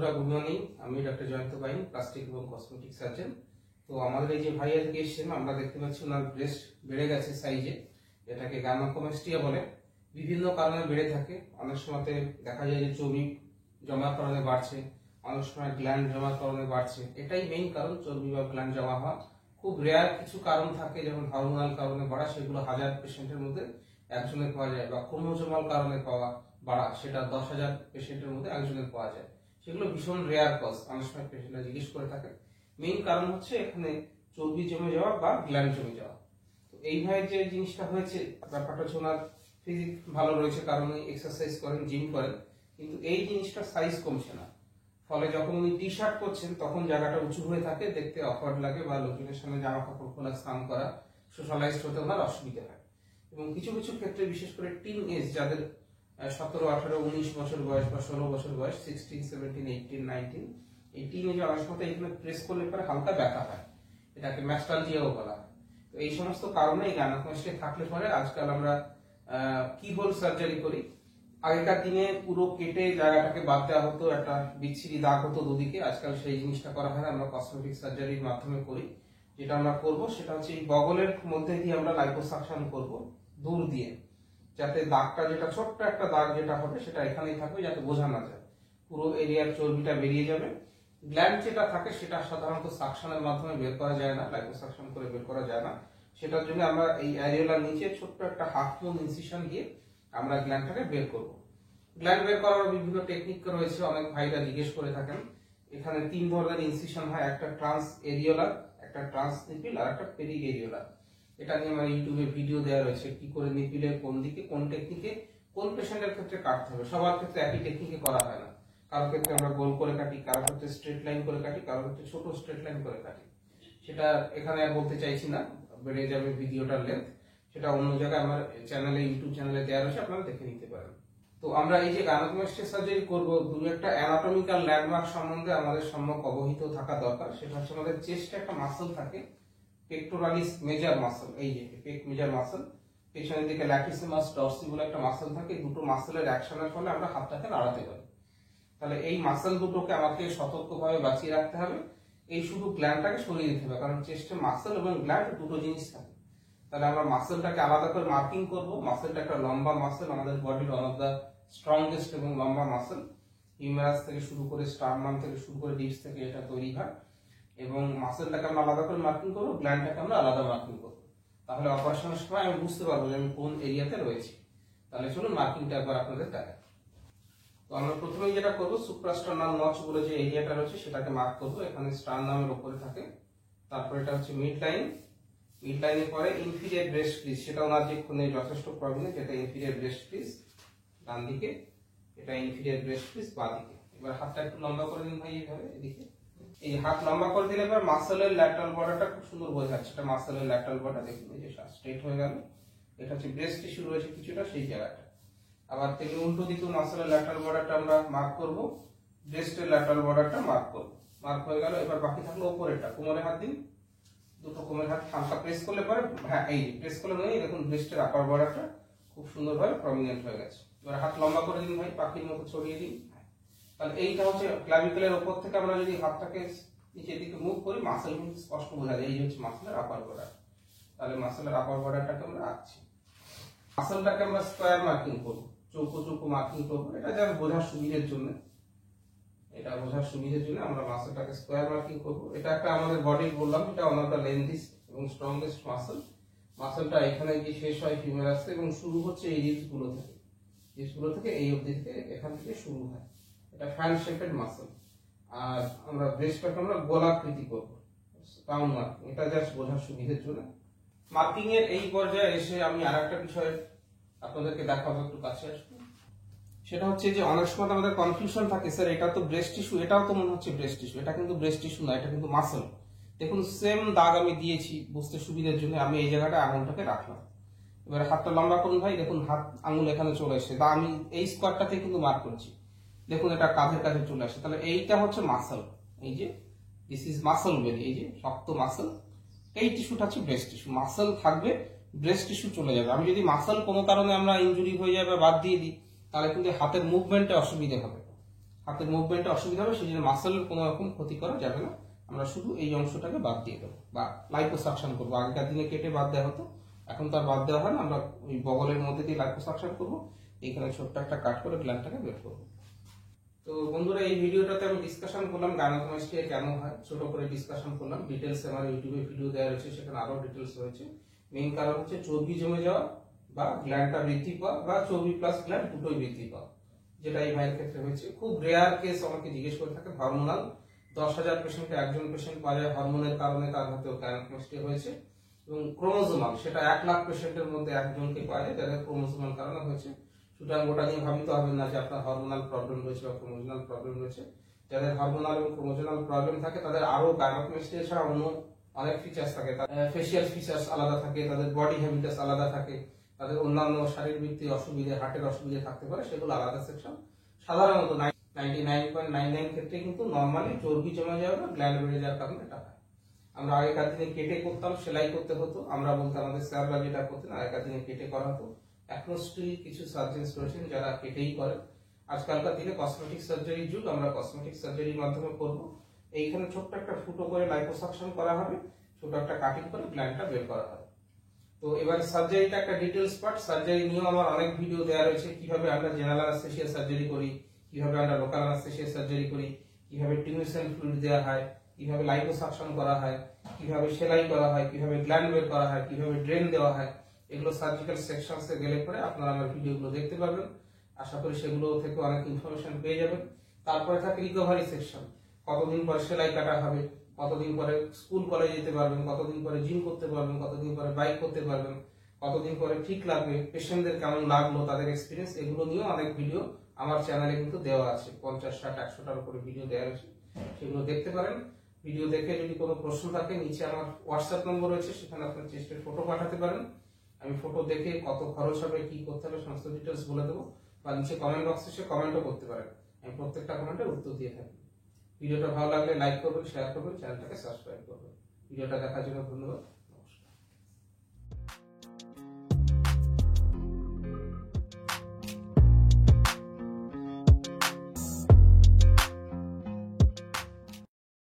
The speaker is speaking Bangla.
বন্ধুরা গুড মর্নিং। আমি ডক্টর জয়ন্ত বাইন, প্লাস্টিক এবং কসমেটিক সার্জন। তো আমাদের এই যে ভাই আজকে এসেছেন, আমরা দেখতে পাচ্ছি ওনার ব্রেস্ট বেড়ে গেছে সাইজে, এটাকে গাইনোকোমাস্টিয়া বলে। বিভিন্ন কারণে বেড়ে থাকে। অনেক সময় দেখা যায় যে চর্বি জমার কারণে বাড়ছে, অনেক সময় গ্ল্যান্ড জমার কারণে বাড়ছে। এটাই মেইন কারণ, চর্বি বা গ্ল্যান্ড জমা হওয়া। খুব রেয়ার কিছু কারণ থাকে, যেমন হরমোনাল কারণে বাড়া, সেগুলো 1000 পেশেন্টের মধ্যে একজনের পাওয়া যায়, বা ক্রোমোজোমাল কারণে বাড়া, সেটা 10,000 পেশেন্টের মধ্যে একজনের পাওয়া যায়। সেগুলো ভীষণ রেয়ার কজ। অনেক সময় পেশেন্টরা জিজ্ঞেস করে থাকে। মেইন কারণ হচ্ছে এখানে চর্বি জমে যাওয়া বা গ্ল্যান্ড জমে যাওয়া। তো এইভাবে যে জিনিসটা হয়েছে, ব্যাপারটা হচ্ছে ওনার ফিজিক ভালো রয়েছে, কারণ উনি এক্সারসাইজ করেন, জিম করেন, কিন্তু এই জিনিসটা সাইজ কমছে না। ফলে যখন উনি টি শার্ট করছেন তখন জায়গাটা উঁচু হয়ে থাকে, দেখতে অকওয়ার্ড লাগে, বা লোকের সামনে জামা কাপড় খোলা, স্নান করা, সোশ্যালাইজড হতে ওনার অসুবিধা হয়। এবং কিছু কিছু ক্ষেত্রে, বিশেষ করে টিন এজ, যাদের 17, 18, 19 বছর বয়স বা 16 বছর বয়স, 16, 17, 18, 19, এই টিন এজে অনেক সময় এখানে প্রেস করলে পরে হালকা ব্যথা হয়, এটাকে ম্যাস্টালজিয়াও বলা হয়। তো এই সমস্ত কারণে এই গাইনোকোমাস্টিয়া থাকলে পরে আজকাল আমরা কি হোল সার্জারি করি। আগেকার দিনে পুরো কেটে জায়গাটাকে বাদ দেওয়া হতো, একটা বিচ্ছিরি দাগ হতো দুদিকে। আজকাল সেই জিনিসটা করা হয় না, আমরা কসমেটিক সার্জারির মাধ্যমে করি। যেটা আমরা করব সেটা হচ্ছে এই বগলের মধ্যে দিয়ে আমরা লাইপোসাকশন করব দূর দিয়ে, যাতে দাগটা, যেটা ছোট্ট একটা দাগ যেটা হবে, সেটা এখানেই থাকবে, যাতে বোঝা না যায়। পুরো এরিয়ার চর্বিটা বেরিয়ে যাবে। গ্ল্যান্ড যেটা থাকে সেটা সাধারণত সাকশনের মাধ্যমে বের করা যায় না, লাইপোসাকশন করে বের করা যায় না। সেটার জন্য আমরা এই অ্যারিওলার নিচে ছোট্ট একটা হাফ মুন ইনসিশন দিয়ে আমরা গ্ল্যান্ডটাকে বের করব। গ্ল্যান্ড বের করার বিভিন্ন টেকনিক রয়েছে, অনেক ভাইরা জিজ্ঞেস করে থাকেন। এখানে 3 ধরনের ইনসিশন হয়, একটা ট্রান্স এরিওলার, একটা ট্রান্স নিপিল, আর একটা পেরি এরিওলার। এটা নিয়ে আমার ইউটিউবে ভিডিও দেওয়া রয়েছে, কি করে নিপিলের কোন দিকে, কোন টেকনিকে, কোন পেশেন্টের ক্ষেত্রে কাটতে হবে। সবার ক্ষেত্রে একই টেকনিকে করা হয় না। কারোর ক্ষেত্রে আমরা গোল করে কাটি, কারোর ক্ষেত্রে স্ট্রেট লাইন করে কাটি, কারোর ক্ষেত্রে ছোট স্ট্রেট লাইন করে কাটি। সেটা এখানে আর বলতে চাইছি না, বেড়ে যাবে ভিডিওটার লেন্থ। সেটা অন্য জায়গায় আমার চ্যানেলে, ইউটিউব চ্যানেলে দেওয়া রয়েছে, আপনারা দেখে নিতে পারেন। তো আমরা এই যে গাইনোকোমাস্টিয়া সার্জারি করব, দুই একটা অ্যানাটমিক্যাল ল্যান্ডমার্ক সম্বন্ধে আমাদের সম্যক অবহিত থাকা দরকার। সেটা হচ্ছে আমাদের চেস্টে একটা মাসল থাকে, পেক্টোরালিস মেজর মাসল, এই যে পেক মেজর মাসল, পেছনের দিকে ল্যাটিসিমাস ডরসি বলে একটা মাসল থাকে। দুটো মাসলের অ্যাকশনের ফলে আমরা হাতটাকে নাড়াতে পারি। তাহলে এই মাসল দুটোকে আমাকে সতর্কভাবে বাঁচিয়ে রাখতে হবে। এই শুধু গ্ল্যান্ডটাকে সরিয়ে দিতে হবে, কারণ চেস্টে মাসল এবং গ্ল্যান্ড দুটো জিনিস থাকে। তাহলে আমরা মাসলটাকে আলাদা করে মার্কিং করব। মাসলটা একটা লম্বা মাসল, আমাদের বডির ওয়ান অফ দ্য স্ট্রংগেস্ট এবং লম্বা মাসল। হিউমেরাস থেকে শুরু করে, স্টার্নাম থেকে শুরু করে, ডিপস থেকে এটা তৈরি হয়। এবং মাসলটাকে আমরা আলাদা করে মার্কিং করবো, গ্ল্যান্ডটাকে আমরা আলাদা মার্কিং করবো। তাহলে অপারেশনের সময় আমি বুঝতে পারবো যে আমি কোন এরিয়াতে রয়েছি। তাহলে চলুন মার্কিংটা একবার আপনাদের দেখাই। তো আমরা প্রথমেই যেটা করবো, সুপ্রাস্টার্নাল নচ বলে যে এরিয়াটা রয়েছে সেটাকে মার্ক করবো। এখানে স্টার্নামের উপরে থাকে। তারপর এটা হচ্ছে মিড লাইন। মিড লাইনের পরে ইনফিরিয়র ব্রেস্ট ক্রিজ, সেটা ওনার যে খুনে যথেষ্ট প্রবলেম, যেটা ইনফিরিয়র ব্রেস্ট ক্রিজ ডান দিকে, এটা ইনফিরিয়র ব্রেস্ট ক্রিজ বাঁ দিকে। এবার হাতটা একটু লম্বা করে দিন ভাই, এইভাবে এদিকে। এই হাত লম্বা করে দিলে এবার মাসলের ল্যাটারাল বর্ডারটা খুব সুন্দর বোঝা যাচ্ছে। এটা মাসলের ল্যাটারাল বর্ডার, দেখুন এই যে স্ট্রেট হয়ে গেল। এটা হচ্ছে ব্রেস্ট টিস্যু রয়েছে কিছুটা, সেই জায়গাটা। আবার তেমনি উল্টো দিকেও মাসলের ল্যাটারাল বর্ডারটা আমরা মার্ক করব, ব্রেস্টের ল্যাটারাল বর্ডারটা মার্ক করব। মার্ক হয়ে গেল। এবার বাকি থাকলো উপরেরটা। কোমরে হাত দিন, দুটো কোমরের হাত হালকা প্রেস করলে পরে, হ্যাঁ এই প্রেস করলে নয়, দেখুন ব্রেস্টের আপার বর্ডারটা খুব সুন্দরভাবে প্রমিনেন্ট হয়ে গেছে। এবার হাত লম্বা করে দিন ভাই, পাখির মতো ছড়িয়ে দিন। তাহলে এইটা হচ্ছে ক্লাভিকলের উপর থেকে আমরা যদি হাতটাকে নিচের দিকে মুভ করি, মাসল কিন্তু স্পষ্ট বোঝা যায়। এই হচ্ছে মাসলের আপার বর্ডার। তাহলে মাসলের আপার বর্ডারটাকে আমরা আঁকছি। মাসলটাকে আমরা স্কয়ার মার্কিং করবো, চৌকো চৌকো মার্কিং করবো। এটা যার বোঝার সুবিধার জন্য, এটা বোঝার সুবিধার জন্য আমরা মাসলটাকে স্কয়ার মার্কিং করবো। এটা একটা আমাদের বডির, বললাম এটা ওয়ান অফ দ্য লেন্থেস্ট এবং স্ট্রংগেস্ট মাসল। মাসলটা এখানে গিয়ে শেষ হয় ফিউমেরাসে, এবং শুরু হচ্ছে এই রিবস গুলো থেকে। রিবস গুলো থেকে এই অবধি থেকে, এখান থেকে শুরু হয়। এটা ফ্যান শেপেড মাসল। আর আমরা ব্রেস্টটাকে আমরা গোলাকৃতি করবো, রাউন্ড মার্কিং। এটা জাস্ট বোঝার সুবিধার জন্য। মার্কিং এর এই পর্যায়ে এসে আমি আরেকটা বিষয় আপনাদেরকে দেখাবো, একটু কাছে আসবো। সেটা হচ্ছে যে অনেক সময় আমাদের কনফিউশন থাকে, স্যার এটা তো ব্রেস্ট টিস্যু, এটাও তো মনে হচ্ছে ব্রেস্ট টিস্যু। এটা কিন্তু ব্রেস্ট টিস্যু না, এটা কিন্তু মাসল। দেখুন সেম দাগ আমি দিয়েছি, বুঝতে সুবিধার জন্য আমি এই জায়গাটা আঙুলটাকে রাখলাম। এবার হাতটা লম্বা করুন ভাই, দেখুন হাত আঙুল এখানে চলে এসেছে। তা আমি এই স্কোয়ারটাতে কিন্তু মার্ক করছি, দেখুন এটা কাঁধের কাছে চলে আসে। তাহলে এইটা হচ্ছে মাসল, এই যে দিস ইজ মাসল বেলি, এই যে শক্ত মাসল। এই টিস্যুটা হচ্ছে ব্রেস্ট টিস্যু। মাসল থাকবে, ব্রেস্ট টিস্যু চলে যাবে। আমি যদি মাসল কোনো কারণে আমরা ইনজুরি হয়ে যায় বা বাদ দিয়ে দিই, তাহলে কিন্তু হাতের মুভমেন্টে অসুবিধা হবে। হাতের মুভমেন্টে অসুবিধা হবে, সেই জন্য মাসেলের কোনো রকম ক্ষতি করা যাবে না। আমরা শুধু এই অংশটাকে বাদ দিয়ে দেবো বা লাইপোসাকশন করবো। আগেকার দিনে কেটে বাদ দেওয়া হতো, এখন তো আর বাদ দেওয়া হয় না। আমরা ওই বগলের মধ্যে দিয়ে লাইপোসাকশন করবো, এইখানে ছোট্ট একটা কাট করে গ্ল্যান্ডটাকে বের করবো। তো বন্ধুরা, এই ভিডিওটাতে আমি ডিসকাশন করলাম গাইনোকোমাস্টিয়া কেন হয়, ছোট করে ডিসকাশন করলাম। ডিটেলস আমার ইউটিউবে ভিডিও দেওয়া রয়েছে, সেখানে আরো ডিটেলস রয়েছে। মেইন কারণ হচ্ছে চর্বি জমে যাওয়া বা গ্ল্যান্ডটা বৃদ্ধি পাওয়া বা চর্বি প্লাস গ্ল্যান্ড দুটোই বৃদ্ধি পাওয়া, যেটা এই ভাইয়ের ক্ষেত্রে হয়েছে। খুব রেয়ার কেস আমাকে জিজ্ঞেস করে থাকে, হরমোনাল 10,000 পেশেন্টে একজন পেশেন্ট পাওয়া যায় হরমোনের কারণে তার হয়তো গাইনোকোমাস্টিয়া হয়েছে, এবং ক্রোমোজোমাল সেটা 1 লাখ পেশেন্টের মধ্যে একজনকে পাওয়া যায় যাদের ক্রোমোজোমাল কারণে হয়েছে। সুতরাং গোটা নিয়ে ভাবিতে হবে না যে আপনার হরমোনাল প্রবলেম রয়েছে বা ক্রোমোজোনাল প্রবলেম রয়েছে। যাদের হরমোনাল এবং ক্রোমোজোনাল প্রবলেম থাকে তাদের আরো গাইনোকোমাস্টিয়া ছাড়া অন্য অনেক ফিচার্স থাকে, ফেসিয়াল ফিচার্স আলাদা থাকে, তাদের বডি হ্যাবিটাস আলাদা থাকে, তাদের অন্যান্য শারীরবৃত্তিক অসুবিধা, হার্টের অসুবিধা থাকতে পারে, সেগুলো আলাদা সেকশন। সাধারণত 99.99 ক্ষেত্রে কিন্তু নর্মালি চর্বি জমে যাওয়া বা গ্ল্যান্ড বেড়ে যাওয়ার কারণে এটা হয়। আমরা আগেকার দিনে কেটে করতাম, সেলাই করতে হতো, আমরা বলতে আমাদের স্যাররা যেটা করতেন আগেকার দিনে কেটে করা হতো। এখনো স্টিল কিছু সার্জেন্স রয়েছেন যারা কেটেই করেন। আজকালকার দিনে কসমেটিক সার্জারির যুগ, আমরা কসমেটিক সার্জারির মাধ্যমে করব। এইখানে ছোট্ট একটা ফুটো করে লাইপোসাকশন করা হবে, ছোট একটা কাটিং করে গ্ল্যান্ডটা বের করা হবে। তো এবার সার্জারিটা একটা ডিটেলস পার্ট। সার্জারি নিয়েও আমার অনেক ভিডিও দেওয়া রয়েছে, কিভাবে আমরা জেনারেল অ্যানেস্থেসিয়া সার্জারি করি, কিভাবে আমরা লোকাল অ্যানেস্থেসিয়া সার্জারি করি, কিভাবে টিউমেশন ফ্লুইড দেওয়া হয়, কিভাবে লাইপোসাকশন করা হয়, কিভাবে সেলাই করা হয়, কিভাবে গ্ল্যান্ড বের করা হয়, কিভাবে ড্রেন দেওয়া হয়। এগুলো সার্জিক্যাল সেকশনসে গেলে পরে আপনারা আমার ভিডিওগুলো দেখতে পারবেন। আশা করি সেগুলো থেকে অনেক ইনফরমেশন পেয়ে যাবেন। তারপরে থাকে রিকভারি সেকশন, কতদিন পরে সেলাই কাটা হবে, কতদিন পরে স্কুল কলেজে যেতে পারবেন, কতদিন পরে জিম করতে পারবেন, কতদিন পরে বাইক করতে পারবেন, কতদিন পরে ঠিক লাগবে, পেশেন্টদের কেমন লাগলো, তাদের এক্সপিরিয়েন্স, এগুলো নিয়েও অনেক ভিডিও আমার চ্যানেলে কিন্তু দেওয়া আছে। 50, 60, 100টার উপরে ভিডিও দেওয়া আছে, সেগুলো দেখতে পারেন। ভিডিও দেখে যদি কোনো প্রশ্ন থাকে, নিচে আমার হোয়াটসঅ্যাপ নম্বর রয়েছে, সেখানে আপনার চেস্টের ফটো পাঠাতে পারেন। আমি ফটো দেখে কত খরচ হবে, কি করতে হবে, সমস্ত ডিটেলস বলে দেবো। বা নিচে কমেন্ট বক্সে এসে কমেন্টও করতে পারেন, আমি প্রত্যেকটা কমেন্টের উত্তর দিয়ে থাকি। ভিডিওটা ভালো লাগলে লাইক করবেন, শেয়ার করবেন, চ্যানেলটাকে সাবস্ক্রাইব করবেন। ভিডিওটা দেখার জন্য ধন্যবাদ।